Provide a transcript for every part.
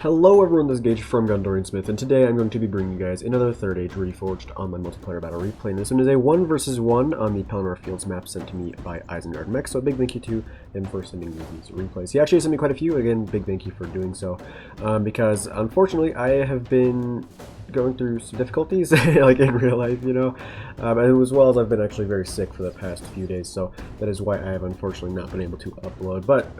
Hello everyone, this is Gage from Gondorian Smith, and today I'm going to be bringing you guys another 3rd Age Reforged online multiplayer battle replay. And this one is a 1 versus 1 on the Pelennor Fields map sent to me by Isengard Mech, so a big thank you to him for sending me these replays. He actually sent me quite a few, again, big thank you for doing so, because unfortunately I have been going through some difficulties, like in real life, you know, and as well as I've been actually very sick for the past few days, so that is why I have unfortunately not been able to upload, but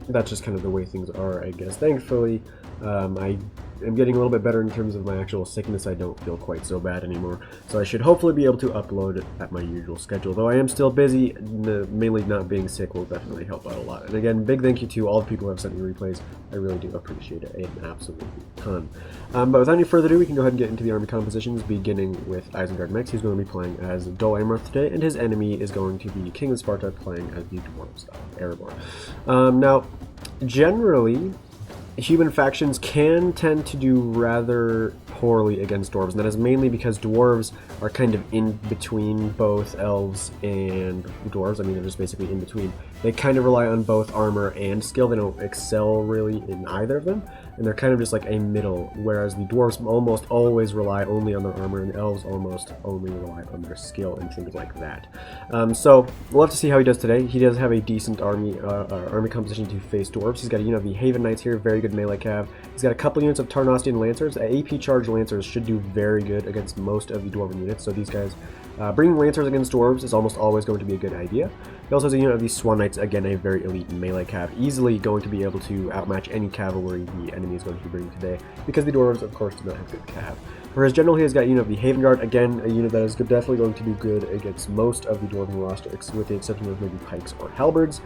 that's just kind of the way things are, I guess. Thankfully, I am getting a little bit better in terms of my actual sickness. I don't feel quite so bad anymore, so I should hopefully be able to upload at my usual schedule. Though I am still busy, mainly not being sick will definitely help out a lot. And again, big thank you to all the people who have sent me replays. I really do appreciate it an absolute ton. But without any further ado, we can go ahead and get into the army compositions, beginning with Isengard Mech. He's going to be playing as Dol Amroth today, and his enemy is going to be King of Sparta playing as the Dwarven style Erebor. Now, generally, human factions can tend to do rather poorly against dwarves, and that is mainly because dwarves are kind of in between both elves and dwarves. I mean, they're just basically in between. They kind of rely on both armor and skill. They don't excel really in either of them, and they're kind of just like a middle, whereas the dwarves almost always rely only on their armor, and the elves almost only rely on their skill and things like that. So we'll have to see how he does today. He does have a decent army composition to face dwarves. He's got a unit of the Haven Knights here, very good melee cav. He's got a couple units of Tarnostian Lancers. AP charged Lancers should do very good against most of the Dwarven units, so these guys, bringing Lancers against dwarves is almost always going to be a good idea. He also has a unit of these SWAN Knights, again a very elite melee cav, easily going to be able to outmatch any cavalry the enemy is going to be bringing today, because the dwarves of course do not have good cav. For his general, he has got a unit of the Haven Guard, again a unit that is definitely going to do good against most of the Dwarven roster, with the exception of maybe Pikes or Halberds.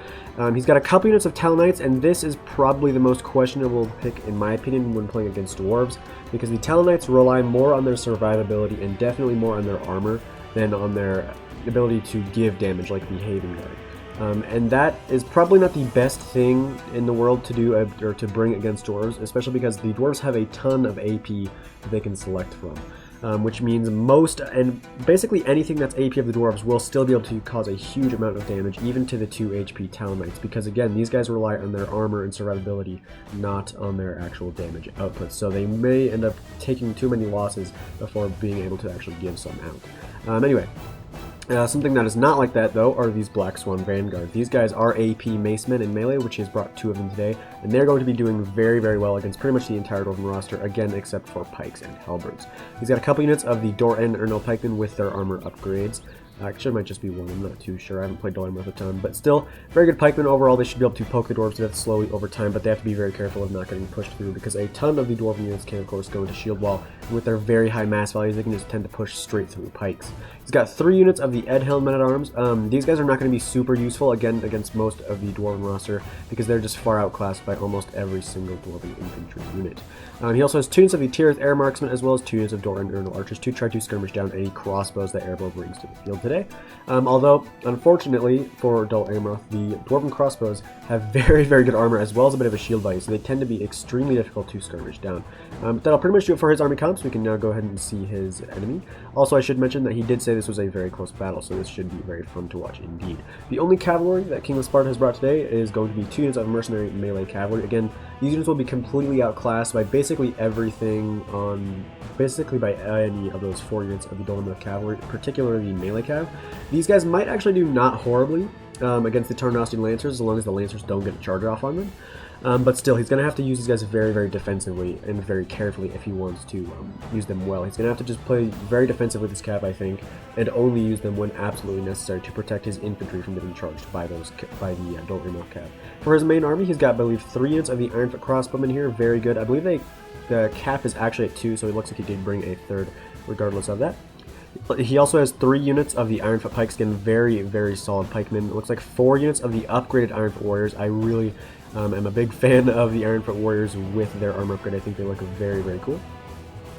He's got a couple units of Talonites, and this is probably the most questionable pick in my opinion when playing against dwarves, because the Talonites rely more on their survivability and definitely more on their armor than on their ability to give damage like the Haven Guard. And that is probably not the best thing in the world to do or to bring against dwarves, especially because the dwarves have a ton of AP that they can select from, which means most and basically anything that's AP of the dwarves will still be able to cause a huge amount of damage, even to the 2 HP Talonites, because again, these guys rely on their armor and survivability, not on their actual damage output, so they may end up taking too many losses before being able to actually give some out. Anyway. Something that is not like that, though, are these Black Swan Vanguard. These guys are AP Macemen in melee, which he has brought 2 of them today, and they're going to be doing very, very well against pretty much the entire Dwarven roster, again, except for Pikes and Halberds. He's got a couple units of the Dwarven Ernal Pikemen with their armor upgrades. Actually, it might just be one, I'm not too sure. I haven't played Dol Amroth a ton, but still, very good pikemen overall. They should be able to poke the dwarves to death slowly over time, but they have to be very careful of not getting pushed through, because a ton of the dwarven units can, of course, go into shield wall, and with their very high mass values, they can just tend to push straight through pikes. He's got 3 units of the Edhelm Men-at-Arms. These guys are not going to be super useful, again, against most of the dwarven roster, because they're just far outclassed by almost every single dwarven infantry unit. He also has 2 units of the Tirith Air Marksmen, as well as 2 units of Dwarven Ernal Archers to try to skirmish down any crossbows that Erebor brings to the field today. Although, unfortunately for Dol Amroth, the Dwarven crossbows have very, very good armor as well as a bit of a shield value, so they tend to be extremely difficult to skirmish down. That'll pretty much do it for his army comps. We can now go ahead and see his enemy. Also, I should mention that he did say this was a very close battle, so this should be very fun to watch indeed. The only cavalry that King of Sparta has brought today is going to be 2 units of mercenary melee cavalry. Again, these units will be completely outclassed by basically everything basically by any of those 4 units of the Dol Amroth cavalry, particularly melee cav. These guys might actually do not horribly against the Tarnostian Lancers, as long as the Lancers don't get a charge off on them. But still, he's going to have to use these guys very, very defensively and very carefully if he wants to use them well. He's going to have to just play very defensive with his cav, I think, and only use them when absolutely necessary to protect his infantry from getting charged by the Dol Amroth cav. For his main army, he's got, I believe, 3 units of the Ironfoot crossbowmen here, very good. I believe the cap is actually at 2, so it looks like he did bring a 3rd regardless of that. He also has 3 units of the Ironfoot Pikes, again, very, very solid pikemen. It looks like 4 units of the upgraded Ironfoot Warriors. I really am a big fan of the Ironfoot Warriors with their armor upgrade. I think they look very, very cool.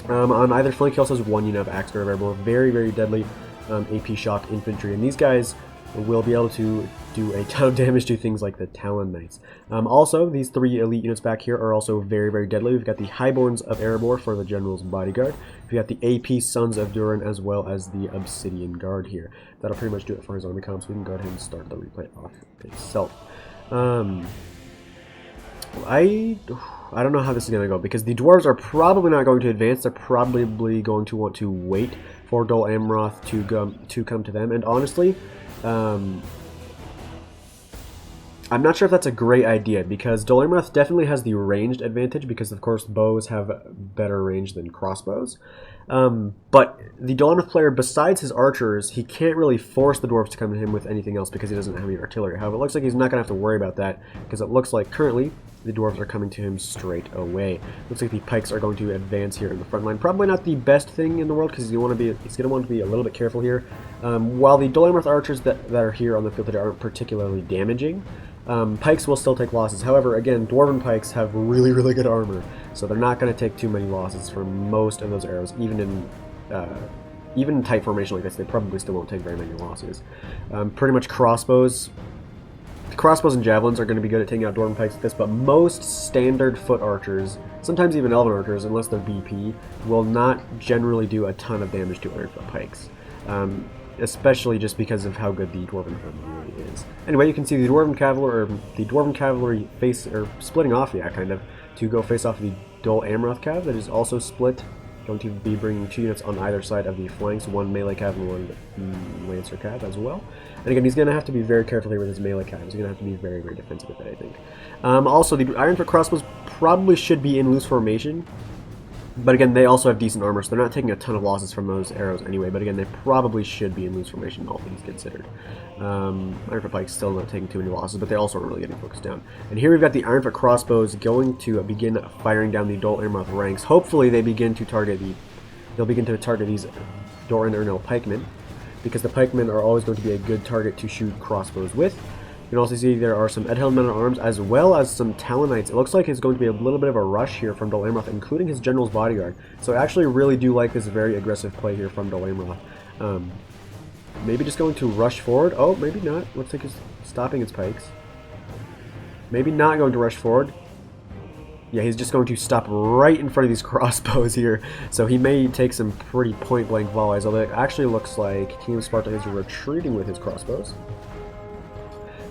On either flank, he also has 1 unit of Axe Guard of Erebor, very, very deadly AP shock infantry, and these guys will be able to do a ton of damage to things like the Talon Knights. Also, these 3 elite units back here are also very, very deadly. We've got the Highborns of Erebor for the General's Bodyguard. We've got the AP Sons of Durin, as well as the Obsidian Guard here. That'll pretty much do it for his army comp, so we can go ahead and start the replay off itself. I don't know how this is going to go, because the dwarves are probably not going to advance. They're probably going to want to wait for Dol Amroth to come to them. And honestly, I'm not sure if that's a great idea, because Dol Amroth definitely has the ranged advantage, because of course bows have better range than crossbows. But the Dol Amroth player, besides his archers, he can't really force the dwarves to come to him with anything else because he doesn't have any artillery. However, it looks like he's not going to have to worry about that, because it looks like currently the dwarves are coming to him straight away. Looks like the pikes are going to advance here in the front line. Probably not the best thing in the world, because he's going to want to be a little bit careful here. While the Dol Amroth archers that are here on the field today aren't particularly damaging, pikes will still take losses. However, again, Dwarven pikes have really, really good armor, so they're not going to take too many losses from most of those arrows. Even in tight formation like this, they probably still won't take very many losses. Pretty much crossbows and javelins are going to be good at taking out Dwarven pikes like this, but most standard foot archers, sometimes even elven archers, unless they're BP, will not generally do a ton of damage to iron foot pikes. Especially just because of how good the Dwarven army really is. Anyway, you can see the Dwarven cavalry splitting off, kind of, to go face off the Dol Amroth cav that is also split. Going to be bringing 2 units on either side of the flanks, 1 melee cav and 1 lancer cav as well. And again, he's going to have to be very careful here with his melee cav. He's going to have to be very, very defensive with it, I think. Also, the iron foot crossbows probably should be in loose formation. But again, they also have decent armor, so they're not taking a ton of losses from those arrows anyway. But again, they probably should be in loose formation, all things considered. Ironfoot pikes still not taking too many losses, but they also aren't really getting focused down. And here we've got the Ironfoot crossbows going to begin firing down the Dol Amroth ranks. Hopefully, they'll begin to target these Doran Ernil pikemen, because the pikemen are always going to be a good target to shoot crossbows with. You can also see there are some Edhelm men-at-arms as well as some Talonites. It looks like it's going to be a little bit of a rush here from Dol Amroth, including his general's bodyguard. So I actually really do like this very aggressive play here from Dol Amroth. Maybe just going to rush forward. Oh, maybe not. Looks like he's stopping his pikes. Maybe not going to rush forward. Yeah, he's just going to stop right in front of these crossbows here. So he may take some pretty point-blank volleys, although it actually looks like King of Sparta is retreating with his crossbows.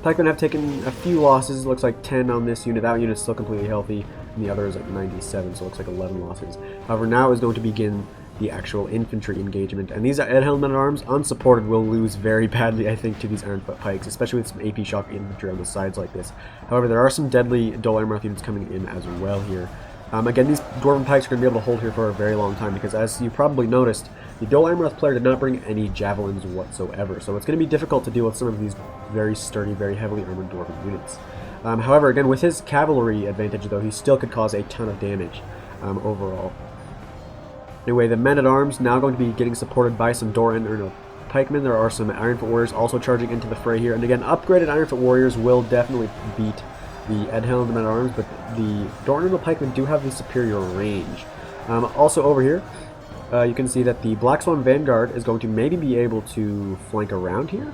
Pikemen have taken a few losses. It looks like 10 on this unit. That unit's still completely healthy, and the other is at 97, so it looks like 11 losses. However, now is going to begin the actual infantry engagement, and these Edhelm men-at-arms, unsupported, will lose very badly, I think, to these Ironfoot pikes, especially with some AP shock infantry on the sides like this. However, there are some deadly Dol Amroth units coming in as well here. Again, these Dwarven pikes are going to be able to hold here for a very long time, because as you probably noticed, the Dol Amroth player did not bring any javelins whatsoever, so it's going to be difficult to deal with some of these very sturdy, very heavily armored Dwarven units. However, again, with his cavalry advantage, though, he still could cause a ton of damage overall. Anyway, the men-at-arms now going to be getting supported by some Doran Ernil pikemen. There are some Ironfoot warriors also charging into the fray here, and again, upgraded Ironfoot warriors will definitely beat the Edhelm men-at-arms, but the Doran Ernil pikemen do have the superior range. Also over here, you can see that the Black Swan Vanguard is going to maybe be able to flank around here.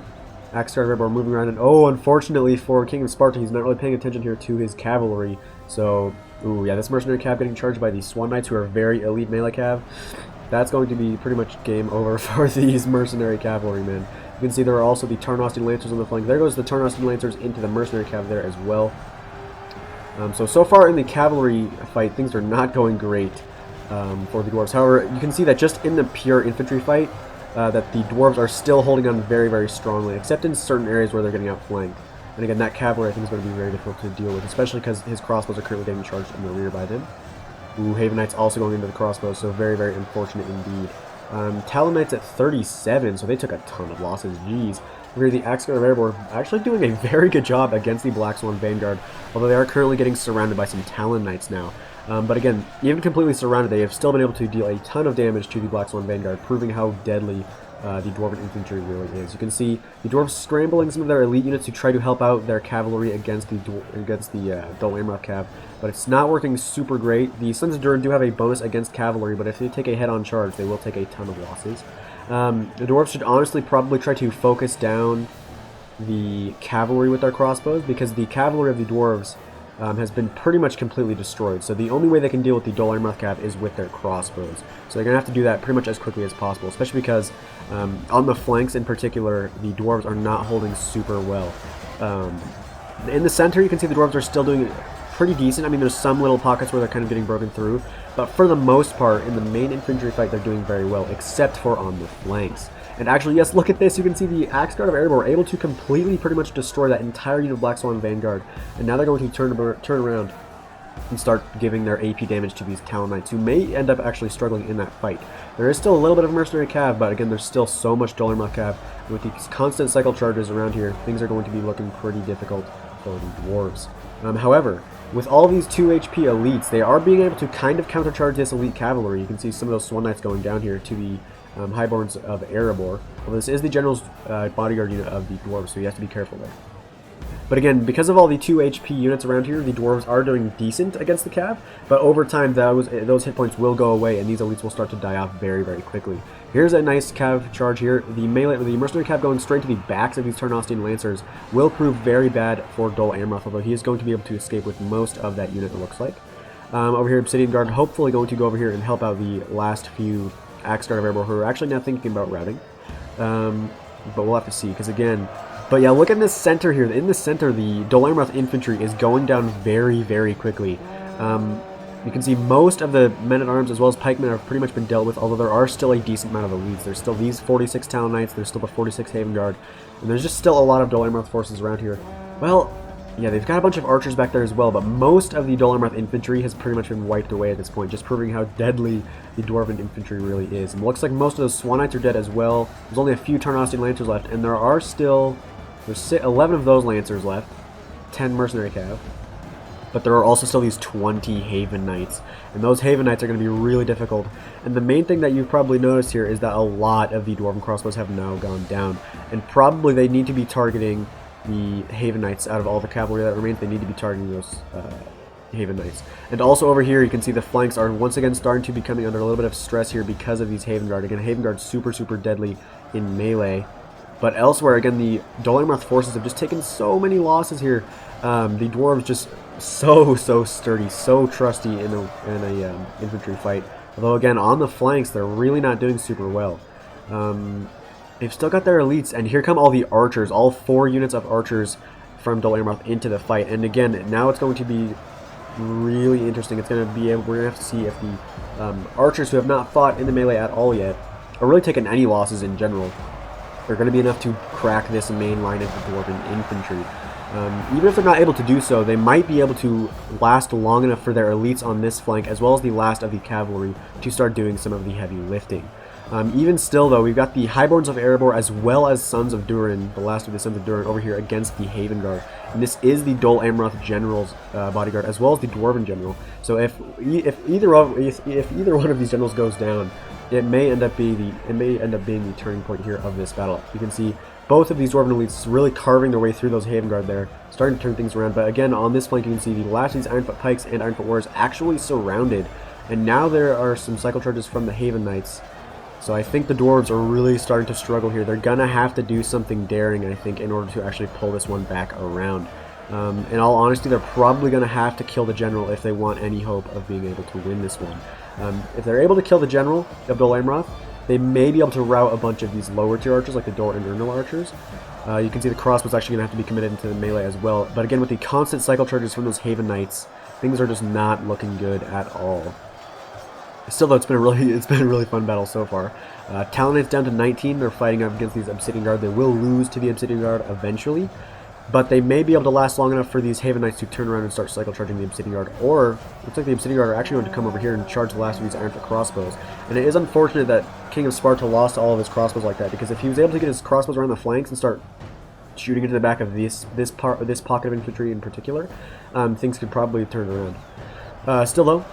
Axgar Rebor moving around, and oh, unfortunately for King of Sparta, he's not really paying attention here to his cavalry. So, ooh, yeah, this mercenary cav getting charged by the Swan Knights, who are very elite melee cav. That's going to be pretty much game over for these mercenary cavalrymen. You can see there are also the Tarnostian Lancers on the flank. There goes the Tarnostian Lancers into the mercenary cav there as well. So far in the cavalry fight, things are not going great for the dwarves. However, you can see that just in the pure infantry fight, that the dwarves are still holding on very, very strongly, except in certain areas where they're getting outflanked. And again, that cavalry I think is going to be very difficult to deal with, especially because his crossbows are currently getting charged in the rear by them. Ooh, Haven Knights also going into the crossbows, so very, very unfortunate indeed. Talon Knights at 37, so they took a ton of losses. Jeez. Here the Axgar Rebor actually doing a very good job against the Black Swan Vanguard, although they are currently getting surrounded by some Talon Knights now. But again, even completely surrounded, they have still been able to deal a ton of damage to the Black Swan Vanguard, proving how deadly the Dwarven infantry really is. You can see the dwarves scrambling some of their elite units to try to help out their cavalry against the Dol Amroth cav, but it's not working super great. The Sons of Durin do have a bonus against cavalry, but if they take a head-on charge, they will take a ton of losses. The dwarves should honestly probably try to focus down the cavalry with their crossbows, because the cavalry of the dwarves has been pretty much completely destroyed. So the only way they can deal with the Dol Amroth cav is with their crossbows. So they're going to have to do that pretty much as quickly as possible, especially because on the flanks in particular, the dwarves are not holding super well. In the center, you can see the dwarves are still doing pretty decent. I mean, there's some little pockets where they're kind of getting broken through, but for the most part, in the main infantry fight, they're doing very well, except for on the flanks. And actually, yes, look at this. You can see the Axe Guard of Erebor were able to completely pretty much destroy that entire unit of Black Swan Vanguard, and now they're going to turn around and start giving their AP damage to these Talon Knights, who may end up actually struggling in that fight. There is still a little bit of Mercenary Cav, but again, there's still so much Dwarven Cav. With these constant cycle charges around here, things are going to be looking pretty difficult for the Dwarves. However, with all these 2 HP elites, they are being able to kind of countercharge this elite cavalry. You can see some of those Swan Knights going down here to the Highborns of Erebor. Well, this is the General's bodyguard unit of the Dwarves, so you have to be careful there. But again, because of all the 2 HP units around here, the Dwarves are doing decent against the Cav, but over time those hit points will go away and these elites will start to die off very, very quickly. Here's a nice Cav charge here. The Mercenary Cav going straight to the backs of these Tarnostian Lancers will prove very bad for Dol Amroth, although he is going to be able to escape with most of that unit, it looks like. Over here, Obsidian Guard hopefully going to go over here and help out the last few Axe Guard of Erebor, who are actually now thinking about routing. But we'll have to see, because again... But yeah, look in this center here. In the center, the Dol Amroth infantry is going down very, very quickly. You can see most of the men-at-arms as well as pikemen have pretty much been dealt with, although there are still a decent amount of elites. There's still these 46 Talon Knights, there's still the 46 Haven Guard, and there's just still a lot of Dol Amroth forces around here. Well, yeah, they've got a bunch of archers back there as well, but most of the Dol Amroth infantry has pretty much been wiped away at this point, just proving how deadly the Dwarven infantry really is. And it looks like most of those Swan Knights are dead as well. There's only a few Tarnostian Lancers left, and there are still... There's 11 of those Lancers left, 10 Mercenary Cav, but there are also still these 20 Haven Knights, and those Haven Knights are going to be really difficult. And the main thing that you've probably noticed here is that a lot of the Dwarven crossbows have now gone down, and probably they need to be targeting the Haven Knights. Out of all the cavalry that remains, they need to be targeting those Haven Knights. And also over here, you can see the flanks are once again starting to be coming under a little bit of stress here because of these Haven Guard. Again, Haven Guard super, super deadly in melee. But elsewhere, again, the Dol Amroth forces have just taken so many losses here. The Dwarves just so sturdy, so trusty in a infantry fight. Although, again, on the flanks, they're really not doing super well. They've still got their elites, and here come all the archers, all 4 units of archers from Dol Amroth into the fight. And again, now it's going to be really interesting. It's going to be we're going to have to see if the archers who have not fought in the melee at all yet, or really taken any losses in general, they're going to be enough to crack this main line of the Dwarven infantry. Even if they're not able to do so, they might be able to last long enough for their elites on this flank, as well as the last of the cavalry, to start doing some of the heavy lifting. Even still, though, we've got the Highborns of Erebor as well as Sons of Durin, the last of the Sons of Durin, over here against the Haven Guard. And this is the Dol Amroth General's bodyguard, as well as the Dwarven General. So if either one of these generals goes down, it may end up being the turning point here of this battle. You can see both of these Dwarven elites really carving their way through those Haven Guard there, starting to turn things around. But again, on this flank, you can see the last of these Ironfoot Pikes and Ironfoot Warriors actually surrounded. And now there are some cycle charges from the Haven Knights. So I think the Dwarves are really starting to struggle here. They're going to have to do something daring, I think, in order to actually pull this one back around. In all honesty, they're probably going to have to kill the General if they want any hope of being able to win this one. If they're able to kill the General of Dol Amroth, they may be able to rout a bunch of these lower tier archers, like the Dor and Urnal archers. You can see the crossbow's actually going to have to be committed into the melee as well. But again, with the constant cycle charges from those Haven Knights, things are just not looking good at all. Still, though, it's been a really fun battle so far. Talon Knights down to 19. They're fighting up against these Obsidian Guard. They will lose to the Obsidian Guard eventually, but they may be able to last long enough for these Haven Knights to turn around and start cycle charging the Obsidian Guard. Or looks like the Obsidian Guard are actually going to come over here and charge the last of these Ironfoot crossbows. And it is unfortunate that King of Sparta lost all of his crossbows like that, because if he was able to get his crossbows around the flanks and start shooting into the back of this pocket of infantry in particular, things could probably turn around. Still though,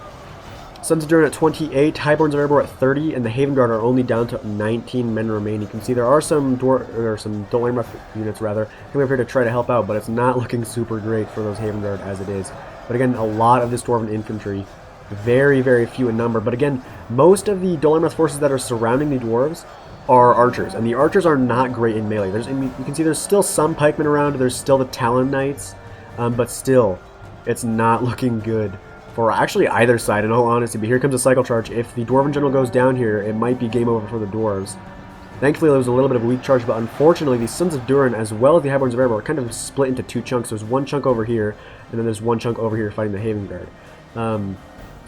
Sons of Durin at 28, Highborns of Erebor at 30, and the Haven Guard are only down to 19 men remain. You can see there are some Dol Amroth units rather coming up here to try to help out, but it's not looking super great for those Haven Guard as it is. But again, a lot of this Dwarven infantry, very, very few in number. But again, most of the Dol Amroth forces that are surrounding the Dwarves are archers, and the archers are not great in melee. You can see there's still some pikemen around, there's still the Talon Knights, but still, it's not looking good for actually either side, in all honesty. But here comes a cycle charge. If the Dwarven General goes down here, it might be game over for the Dwarves. Thankfully, there was a little bit of a weak charge, but unfortunately, the Sons of Durin, as well as the Highborns of Erebor, are kind of split into two chunks. There's one chunk over here, and then there's one chunk over here fighting the Haven Guard.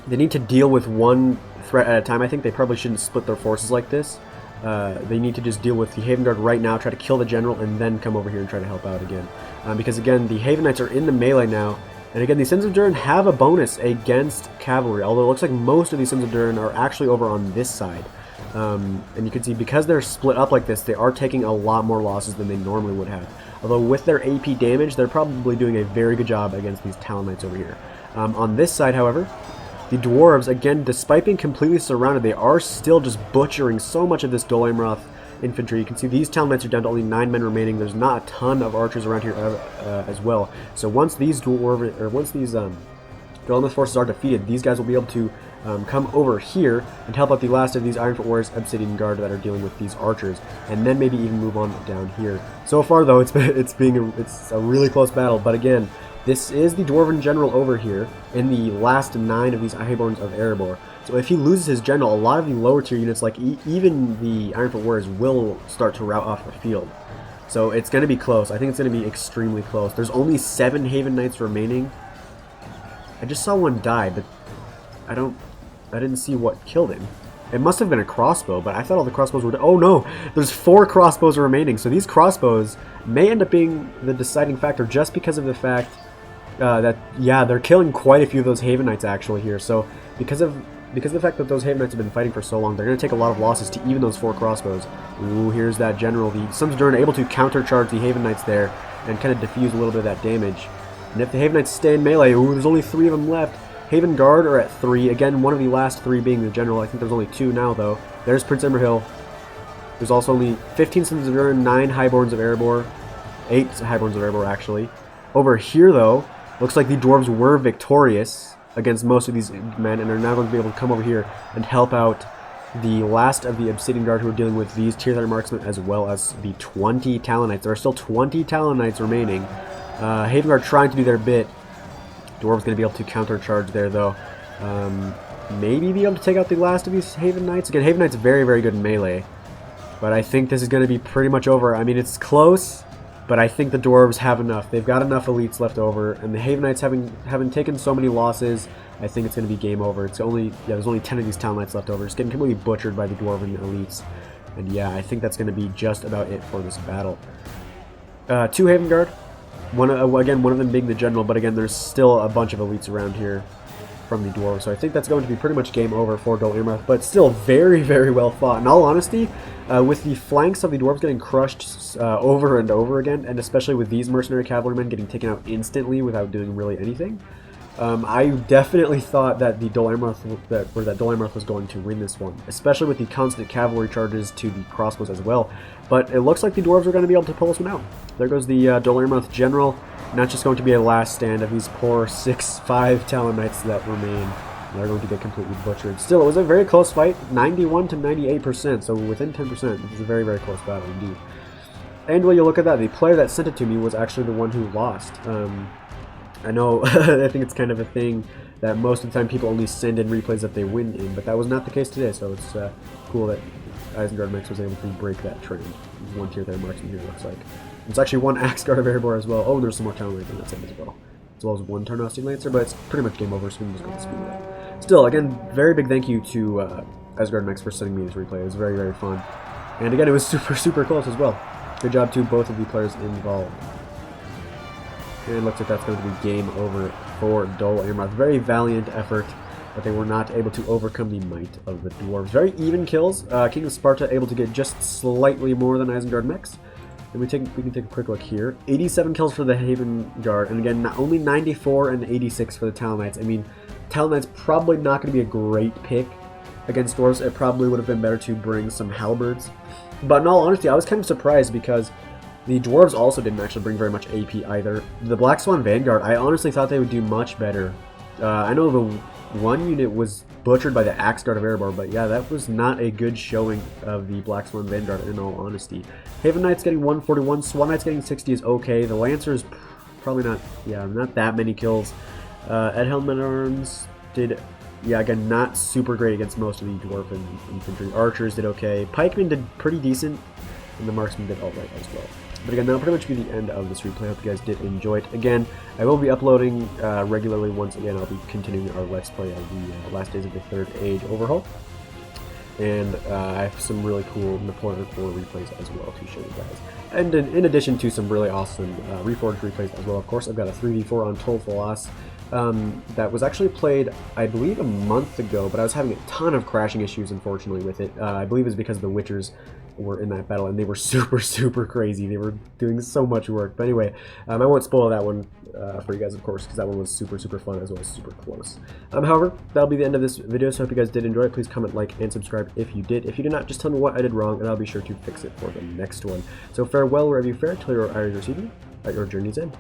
They need to deal with one threat at a time. I think they probably shouldn't split their forces like this. They need to just deal with the Haven Guard right now, try to kill the general, and then come over here and try to help out again. Because again, the Haven Knights are in the melee now, and again, the Sons of Durin have a bonus against Cavalry, although it looks like most of these Sons of Durin are actually over on this side. And you can see, because they're split up like this, they are taking a lot more losses than they normally would have. Although with their AP damage, they're probably doing a very good job against these Talon Knights over here. On this side, however, the Dwarves, again, despite being completely surrounded, they are still just butchering so much of this Dol Amroth infantry. You can see these Talon Knights are down to only 9 men remaining. There's not a ton of archers around here as well. So once these Dol Amroth forces are defeated, these guys will be able to come over here and help out the last of these Ironfoot Warriors Obsidian Guard that are dealing with these archers, and then maybe even move on down here. So far, though, it's a really close battle. But again, this is the Dwarven general over here in the last 9 of these Highborns of Erebor. So if he loses his general, a lot of the lower tier units, like even the Ironfoot Warriors, will start to rout off the field. So it's going to be close. I think it's going to be extremely close. There's only 7 Haven Knights remaining. I just saw one die, but I didn't see what killed him. It must have been a crossbow, but I thought all the crossbows were... Oh no! There's 4 crossbows remaining, so these crossbows may end up being the deciding factor just because of the fact that, yeah, they're killing quite a few of those Haven Knights actually here. So because of the fact that those Haven Knights have been fighting for so long, they're going to take a lot of losses to even those 4 crossbows. Ooh, here's that general. The Sons of Durin are able to countercharge the Haven Knights there and kind of diffuse a little bit of that damage. And if the Haven Knights stay in melee, ooh, there's only 3 of them left. Haven Guard are at 3. Again, one of the last 3 being the general. I think there's only 2 now, though. There's Prince Imrahil. There's also only 15 Sons of Durin, 9 Highborns of Erebor. 8 Highborns of Erebor, actually. Over here, though, looks like the Dwarves were victorious against most of these men, and are now going to be able to come over here and help out the last of the Obsidian Guard who are dealing with these Tier 3 marksmen, as well as the 20 Talon Knights. There are still 20 Talon Knights remaining. Haven Guard trying to do their bit. Dwarves going to be able to countercharge there, though. Maybe be able to take out the last of these Haven Knights. Again, Haven Knights very, very good in melee. But I think this is going to be pretty much over. I mean, it's close, but I think the Dwarves have enough. They've got enough elites left over, and the Haven Knights having taken so many losses, I think it's going to be game over. It's only, yeah, there's only 10 of these Talon Knights left over. Just getting completely butchered by the Dwarven elites. And yeah, I think that's going to be just about it for this battle. 2 Haven Guard. Again, one of them being the general, but again, there's still a bunch of elites around here from the Dwarves, so I think that's going to be pretty much game over for Dol Amroth, but still very, very well fought. In all honesty, with the flanks of the Dwarves getting crushed over and over again, and especially with these mercenary cavalrymen getting taken out instantly without doing really anything, I definitely thought that Dol Amroth was going to win this one, especially with the constant cavalry charges to the crossbows as well. But it looks like the Dwarves are going to be able to pull this one out. There goes the Dol Amroth general. Not just going to be a last stand of these poor 6-5 Talon Knights that remain. They're going to get completely butchered. Still, it was a very close fight, 91 to 98%, so within 10%. This is a very, very close battle indeed. And when you look at that, the player that sent it to me was actually the one who lost. I know, I think it's kind of a thing that most of the time people only send in replays that they win in, but that was not the case today, so it's cool that Isengard Mix was able to break that trend. There's 1 tier there marksman here, looks like. There's actually 1 Axe Guard of Erebor as well. Oh, and there's some more Talon Knights on that side as well. As well as 1 Tarnostic Lancer, but it's pretty much game over, so we can just go to speed that. Still, again, very big thank you to Isengard Mix for sending me this replay. It was very, very fun. And again, it was super, super close as well. Good job to both of the players involved. And it looks like that's going to be game over for Dol Amroth. Very valiant effort, but they were not able to overcome the might of the Dwarves. Very even kills. King of Sparta able to get just slightly more than Isengard Mix. And we can take a quick look here. 87 kills for the Haven Guard, and again, only 94 and 86 for the Talon Knights. I mean, Talon Knights probably not going to be a great pick against Dwarves. It probably would have been better to bring some Halberds. But in all honesty, I was kind of surprised because the Dwarves also didn't actually bring very much AP either. The Black Swan Vanguard, I honestly thought they would do much better. I know the one unit was butchered by the Axe Guard of Erebor, but yeah, that was not a good showing of the Black Swan Vanguard in all honesty. Haven Knights getting 141, Swan Knights getting 60 is okay. The Lancers probably not, yeah, not that many kills. Edhelm Men-at-Arms did yeah, again, not super great against most of the Dwarven infantry. Archers did okay. Pikemen did pretty decent, and the marksmen did alright as well. But again, that'll pretty much be the end of this replay. I hope you guys did enjoy it. Again, I will be uploading regularly once again. I'll be continuing our Let's Play of the Last Days of the Third Age overhaul. And I have some really cool Napoleon War replays as well to show you guys. And in addition to some really awesome Reforged replays as well, of course, I've got a 3v4 on Tol Falas. That was actually played, I believe, a month ago, but I was having a ton of crashing issues, unfortunately, with it. I believe it's because the Witchers were in that battle, and they were super crazy. They were doing so much work. But anyway, I won't spoil that one for you guys, of course, because that one was super fun as well as super close. However, that'll be the end of this video, so I hope you guys did enjoy it. Please comment, like, and subscribe if you did. If you did not, just tell me what I did wrong, and I'll be sure to fix it for the next one. So farewell wherever you fare, till your eyes receive you at your journey's end.